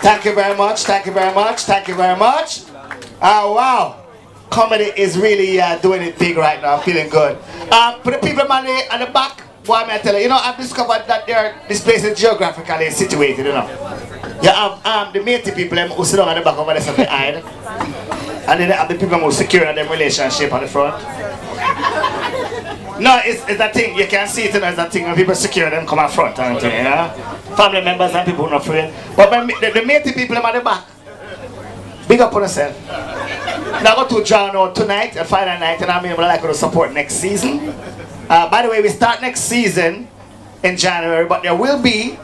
Thank you very much. Thank you very much. Thank you very much. Oh, wow. Comedy is really doing it big right now. Feeling good. For the people at the back, what may I tell you? You know, I've discovered that this place is geographically situated, you know. You have the Métis people who sit down at the back over there on the aisle. And then you have the people who secure their relationship on the front. No, it's a thing. You can see it, you know, it's a thing when people secure them come up front, aren't you know? Family members and people who are not afraid. But the Métis people at the back, big up on yourself. Now go to John out tonight, a final night, and I mean, we'd like to support next season. By the way, we start next season in January, but there will be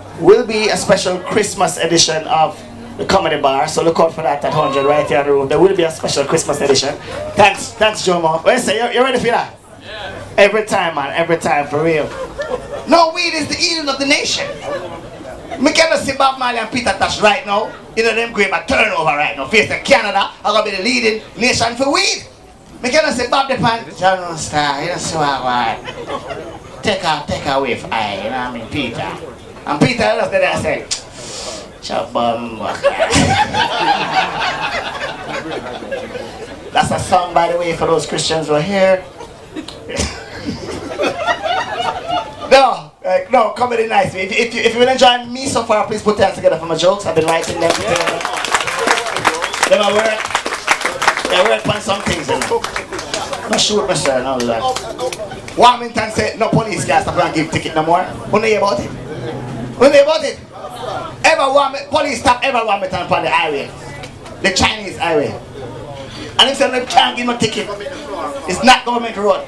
a special Christmas edition of the Comedy Bar, so look out for that at 100 right here on the road. There will be a special Christmas edition. Thanks, Jomo. What you say? You ready for that? Yeah. Every time, man, every time, for real. No, weed is the eating of the nation. Me cannot see Bob Marley and Peter Tosh right now. You know them going back turnover right now. Face Canada, I'm gonna be the leading nation for weed. Me cannot say Bob the Pan. John Star, you know so what? Take away from I, you know what I mean, Peter. And Peter just there and say, Chabum. That's a song, by the way, for those Christians who are here. No, comedy nice. If you've been enjoying me so far, please put your hands together for my jokes. I've been writing them. Then I work on some things. You know. Not shoot myself and all that. Warmington said no police can stop and give ticket no more. Who know about it? Who know about it? Police stop every Warmington on the highway. The Chinese highway. And if they can't give me a ticket, it's not government road.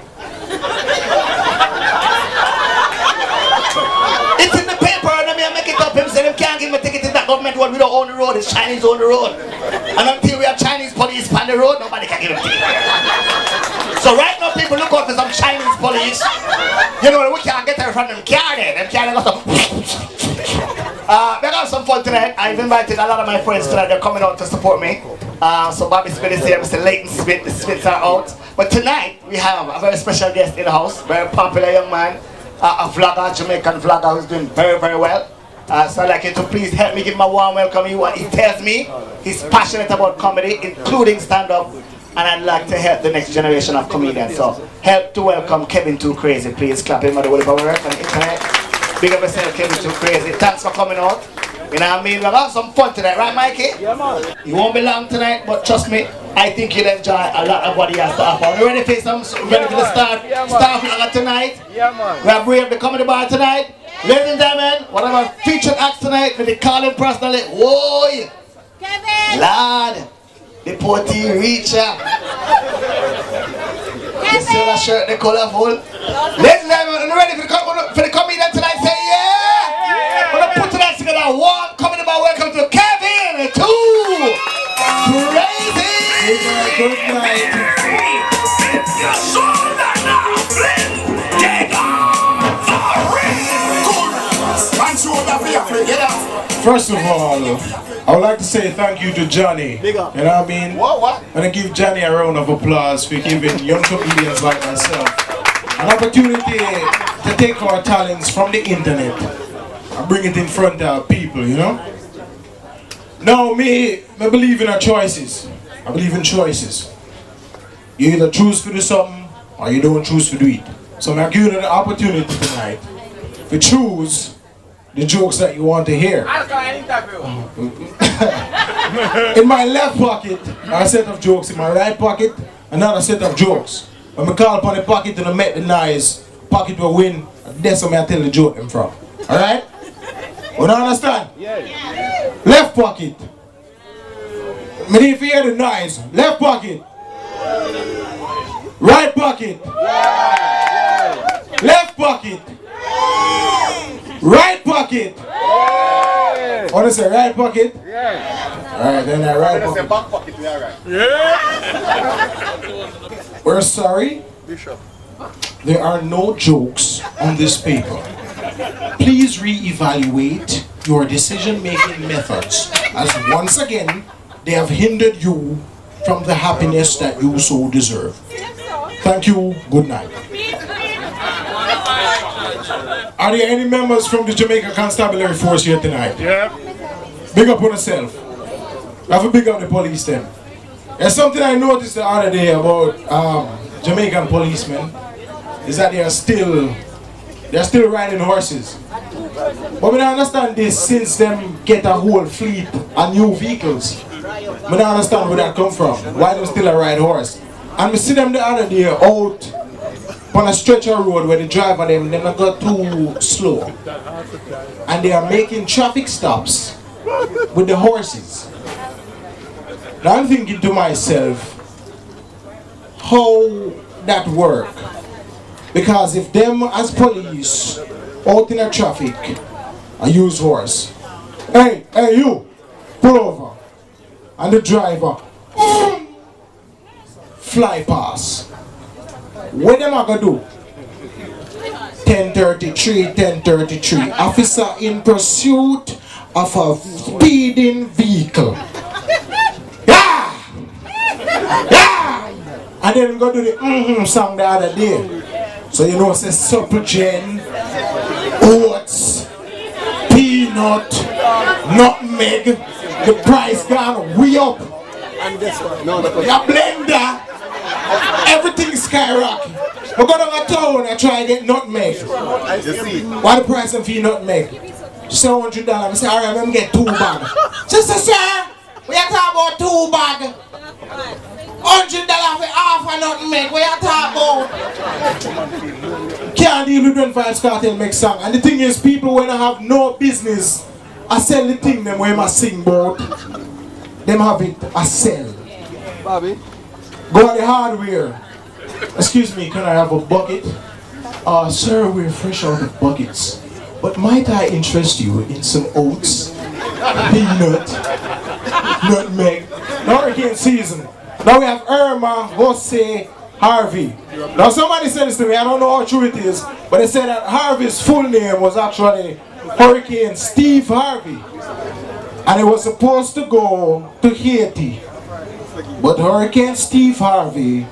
It's in the paper and I make it up. Him say them can't give me a ticket, it's not government road, we don't own the road, it's Chinese own the road. And until we have Chinese police on the road, nobody can give them a ticket. So right now people look out for some Chinese police. You know, we can't get there from them car there. Them car got some we got some fun tonight. I've invited a lot of my friends tonight, they're coming out to support me. So Bobby Smith is here, Mr. Leighton Smith, the Smiths are out. But tonight we have a very special guest in the house, very popular young man. A vlogger, Jamaican vlogger who's doing very, very well. So I'd like you to please help me give him a warm welcome. He tells me he's passionate about comedy, including stand-up, and I'd like to help the next generation of comedians. So help to welcome Kevin Too Crazy. Please clap him at the Whatever Work on the internet. Big up yourself, Kevin Too Crazy. Thanks for coming out. You know what I mean? We'll have some fun tonight, right, Mikey? Yeah, man. You won't be long tonight, but trust me, I think you'll enjoy a lot of what he has to offer. Are you ready for the start? Start vlogger tonight? Yeah, man. We have Brave the Comedy Bar tonight. Yeah. Ladies and gentlemen, one of our featured acts tonight, with the calling personally. Whoa! Kevin! Lord! The potty reacher. You see that shirt, the colorful? Ladies and gentlemen, are you ready for the comedian tonight? Say yeah! We're going to put tonight together. One Comedy Bar. Welcome to Kevin Too Crazy! Good night. First of all, I would like to say thank you to Johnny. You know what I mean? What? And I give Johnny a round of applause for giving young comedians like myself an opportunity to take our talents from the internet and bring it in front of people, you know? Now, me believe in our choices. I believe in choices. You either choose to do something or you don't choose to do it. So I'm giving you the opportunity tonight to choose the jokes that you want to hear. In my left pocket, a set of jokes. In my right pocket, another set of jokes. When I call upon the pocket and I make the noise, pocket will win. That's where I tell the joke them from. Alright? You understand? Yeah. Left pocket. Me need to hear the noise. Left pocket. Right pocket. Left pocket. Right pocket. Want to say right pocket? Yeah. Alright, then that right pocket. Back pocket, we are right. Yeah. We're sorry. Bishop. There are no jokes on this paper. Please re-evaluate your decision-making methods, as once again, they have hindered you from the happiness that you so deserve. Thank you. Good night. Are there any members from the Jamaica Constabulary Force here tonight? Yeah. Big up on yourself. You have to big up the police then. There's something I noticed the other day about Jamaican policemen is that they're still riding horses. But we don't understand this since them get a whole fleet of new vehicles. We don't understand where that come from. Why they still ride horse? And we see them the other day out on a stretch of road where the driver them not got too slow. And they are making traffic stops with the horses. Now I'm thinking to myself, how that work? Because if them as police out in the traffic and use horse, hey you, pull over, and the driver fly past. What them are gonna do? 10:33, officer in pursuit of a speeding vehicle. Yeah! Yeah! And then go do the song the other day. So you know, say supple gen, oats, peanut, nutmeg, the price gone way up. And this one, no, Your blender, everything skyrocket. We go down to town and try to get nutmeg. you see. What the price of fee nutmeg? She say $100. I say, alright, let me get 2 bags. She say, sir, we are talking about 2 bags. $100 for half a nutmeg, we are talking about. Can't deal with when Vibes Cartel make song. And the thing is, people when I have no business, I sell the thing them when I sing about. Them have it, I sell. Bobby. Go on the hardware. Excuse me, can I have a bucket? Sir, we're fresh out of buckets. But might I interest you in some oats, peanut, nutmeg, hurricane season. Now we have Irma, Jose, Harvey. Now somebody said this to me, I don't know how true it is, but they said that Harvey's full name was actually Hurricane Steve Harvey. And it was supposed to go to Haiti. But Hurricane Steve Harvey,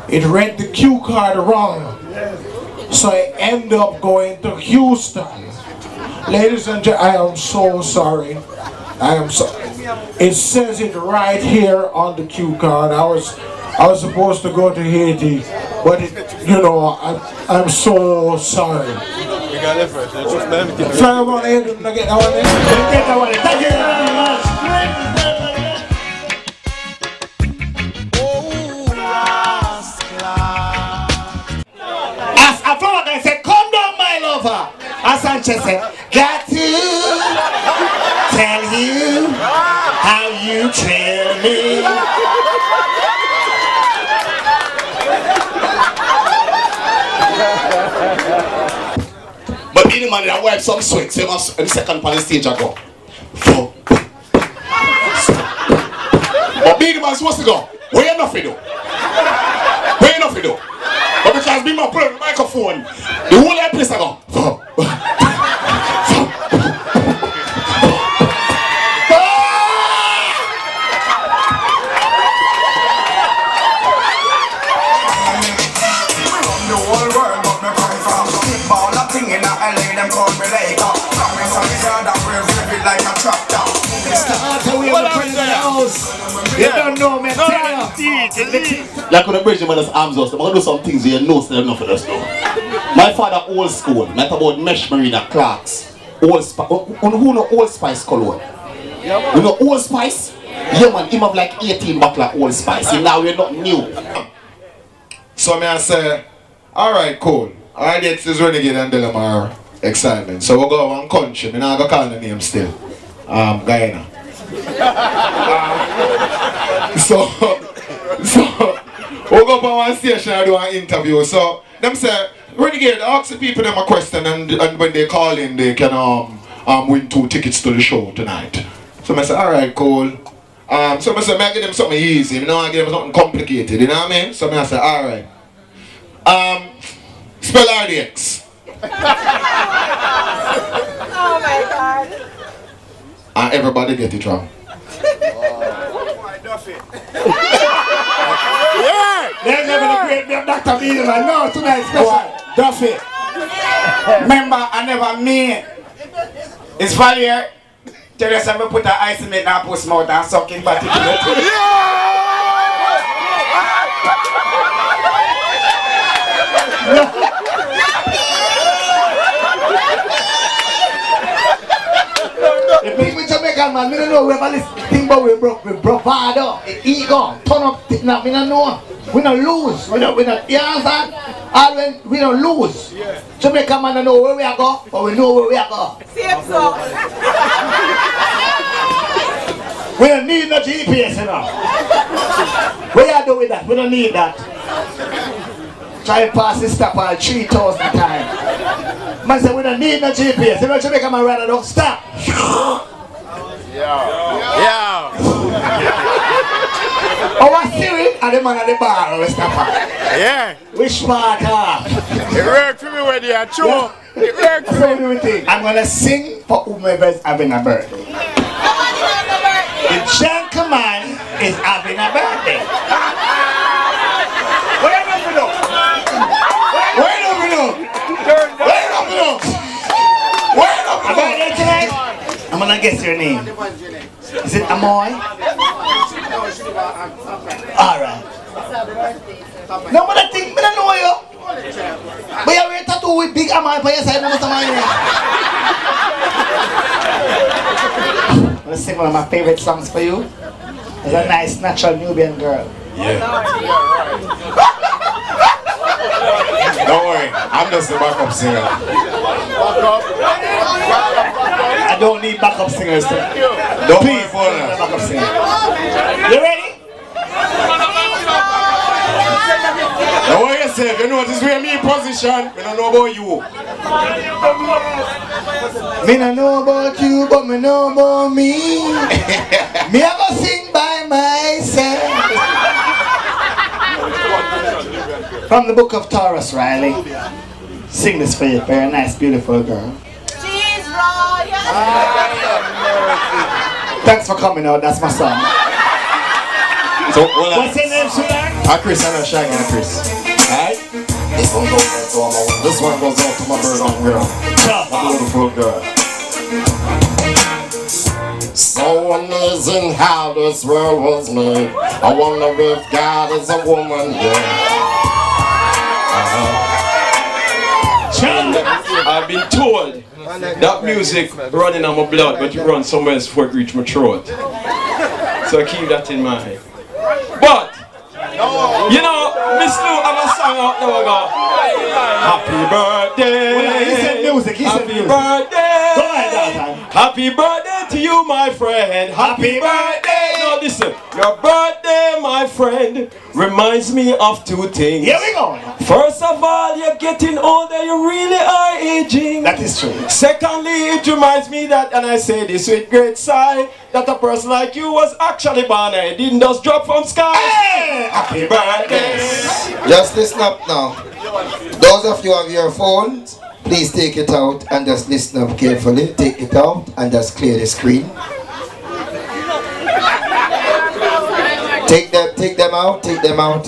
it read the cue card wrong. So I ended up going to Houston. Ladies and gentlemen, I am so sorry. I am so. It says it right here on the cue card. I was supposed to go to Haiti, but I'm so sorry. You got it first. Fly over the head and get that one. Get that one. Thank you very much. As a flower guy said, come down my lover. As Sanchez said, got to tell you how you trail me. But the man that wipe some sweat, so you must the second on the stage I go. But big man supposed to go. Where you nothing do? Where you nothing do? But because big man put on the microphone, the whole other place I go. You don't know me, like when the bridge man arms us, I'm gonna do some things you know still enough for us though. My father old school, not about mesh marina Clarks. Old Spice. Who know Old Spice cologne? You know Old Spice? Yeah man, him have like 18 bottle of Old Spice. And now we're not new. So I say, alright, cool. Alright, this is Renegade and Delamar excitement. So we'll go one country. I'm not gonna call the name still. Guyana. So we'll go up on one station and do an interview. So them say, Renegade, ask the people them a question and when they call in they can win 2 tickets to the show tonight. So I say, alright, cool. So I say, I give them something easy, I don't give them something complicated, you know what I mean? So I say, alright. Spell RDX. Oh my god. And everybody get it wrong. Yeah! They're never the great Dr. Bean, man. No, tonight special. Duffy. Remember, I never mean it's Valier. Tell us I'm put an ice in it and post mouth and suck in back. The thing with Jamaican man, we don't know whether this thing about we bravado, ego, turn up, we don't know. We don't lose. We don't, you understand? Always, we don't lose. Jamaican man don't know where we are going, but we know where we are going. Same so. We don't need no GPS, you know. What you do with that? We don't need that. Try to pass this stop all 3,000 times. Man say we don't need no GPS. You know Jamaican man rather don't stop. Yeah. Our Siri and the man at the bar will stop her. Yeah. Which part It worked for me when you are true. It worked for me. So we think I'm gonna sing for whomever's having a birthday. The gentleman is having a birthday. Wait up, you know. Wait up, you know. Wait up, you know. Wait up, you know. Birthday tonight? I'm gonna guess your name. Is it Amoy? Alright. No, but I think I don't know you. But you wear a tattoo with big Amoy for your side, no, Mr. Man. I'm gonna sing one of my favorite songs for you. It's a nice, natural Nubian girl. Yeah. Don't worry, I'm just the backup singer. I don't need backup singers. Don't Please, worry for that. backup singer. You ready? Don't worry yourself, you know this way me position. We don't know about you. Me no know about you, but me know about me. Me a go sing by myself. From the book of Taurus, Riley. Sing this for you, very nice, beautiful girl. She's royal. Thanks for coming out, that's my song. So, well, What's your name, sweetheart? Chris and Shaggy and Chris. Alright? This one goes out to my This one goes out to my bird on girl. My beautiful girl. So amazing how this world was made. I wonder if God is a woman, yeah. I've been told that music running on my blood, but it runs somewhere else before it reaches my throat. So I keep that in mind. But, you know, Miss Lou have a song out now, I go, happy birthday, Well, he said music, he said happy music. birthday, Go ahead, Dalton. happy birthday to you, my friend, happy birthday. Now listen, your birthday, my friend, reminds me of two things. Here we go. First of all, you're getting older, you really are aging. That is true. Secondly, it reminds me that, and I say this with great sigh, that a person like you was actually born and it didn't just drop from sky. Hey! Happy birthday. Just listen up now. Those of you have your phones, please take it out and just listen up carefully. Take it out and just clear the screen. Take them out, take them out.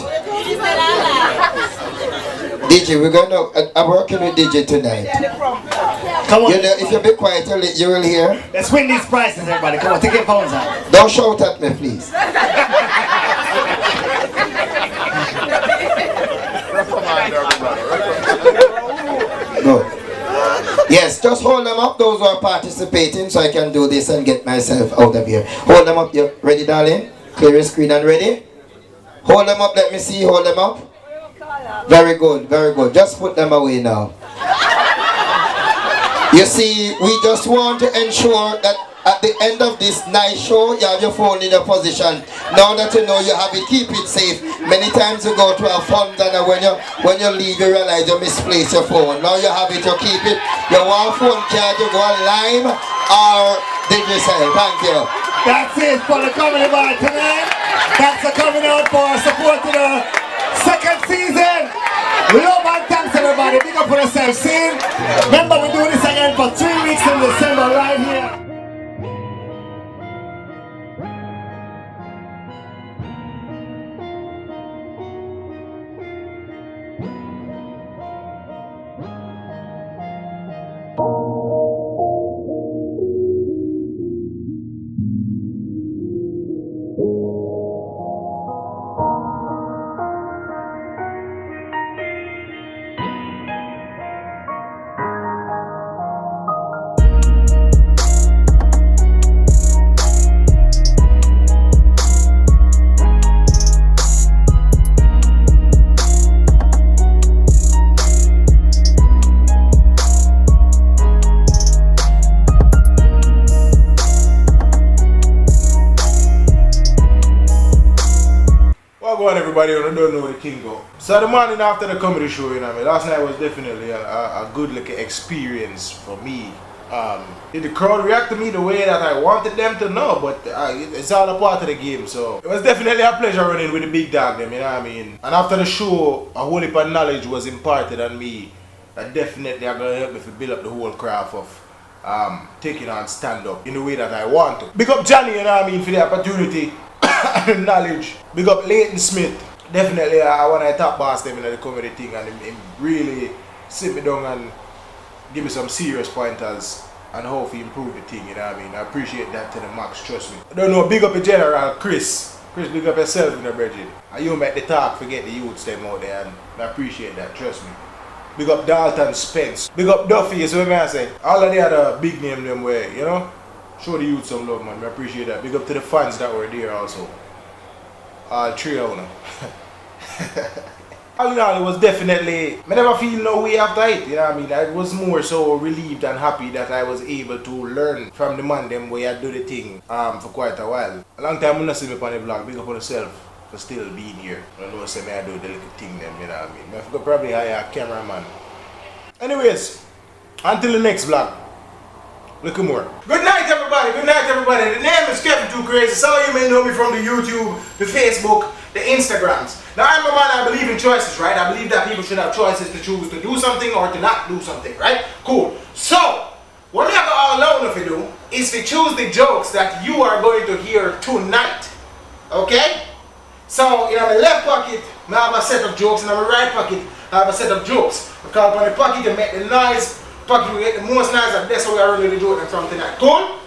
DJ, we're gonna, I'm working with DJ tonight. Come on. You know, if you're a bit quiet, you will hear. Let's win these prizes, everybody. Come on, take your phones out. Don't shout at me, please. Good. Yes, just hold them up, those who are participating, so I can do this and get myself out of here. Hold them up. You ready, darling? Clear your screen and ready? Hold them up, let me see. Hold them up. Very good, very good. Just put them away now. You see, we just want to ensure that at the end of this nice show, you have your phone in a position. Now that you know you have it, keep it safe. Many times you go to a fund and when you leave, you realize you misplace your phone. Now you have it, you keep it. You want phone charge, you go online or did you say? Thank you. That's it for the comedy bar tonight. Thanks for coming out for support to the second season. Love and thanks everybody. Big up for yourself. See? Remember we do this again for 3 weeks in December right here. everybody who don't know the king go. So the morning after the comedy show, you know what I mean, last night was definitely a good looking experience for me. Did the crowd react to me the way that I wanted them to know, but it's all a part of the game, so it was definitely a pleasure running with the big dog them, you know what I mean. And after the show, a whole heap of knowledge was imparted on me that definitely are going to help me to build up the whole craft of taking on stand-up in the way that I want to. Big up Johnny, you know what I mean, for the opportunity and knowledge. Big up Leighton Smith. Definitely I want to top boss them in the comedy thing, and him really sit me down and give me some serious pointers and how to improve the thing, you know what I mean. I appreciate that to the max, trust me. I don't know, big up the general, Chris. Chris, big up yourself in the bridget. And you make the talk, forget the youths them out there, and I appreciate that, trust me. Big up Dalton Spence. Big up Duffy, is what I say. All of the other big name them way, you know. Show the youth some love, man. I appreciate that. Big up to the fans that were there also. All three of them. All in all, it was definitely, I never feel no way after it, you know what I mean. I was more so relieved and happy that I was able to learn from the man them way I do the thing for quite a while. A long time I not see me on the vlog, big up on yourself for still being here. I know say me I do the little thing them, you know what I mean. I could probably hire a cameraman. Anyways, until the next vlog. Look more. Good night everybody, good night everybody. The name is Kevin Too Crazy. Some of you may know me from the YouTube, the Facebook, the Instagrams. Now I'm a man, I believe in choices, right? I believe that people should have choices to choose to do something or to not do something, right? Cool. So, what we have all alone if you do is to choose the jokes that you are going to hear tonight. Okay? So, in my left pocket, I have a set of jokes, and in my right pocket, I have a set of jokes. Because when the pocket you make the noise, pocket will get the most noise, and that's how we are really doing it from tonight. Cool?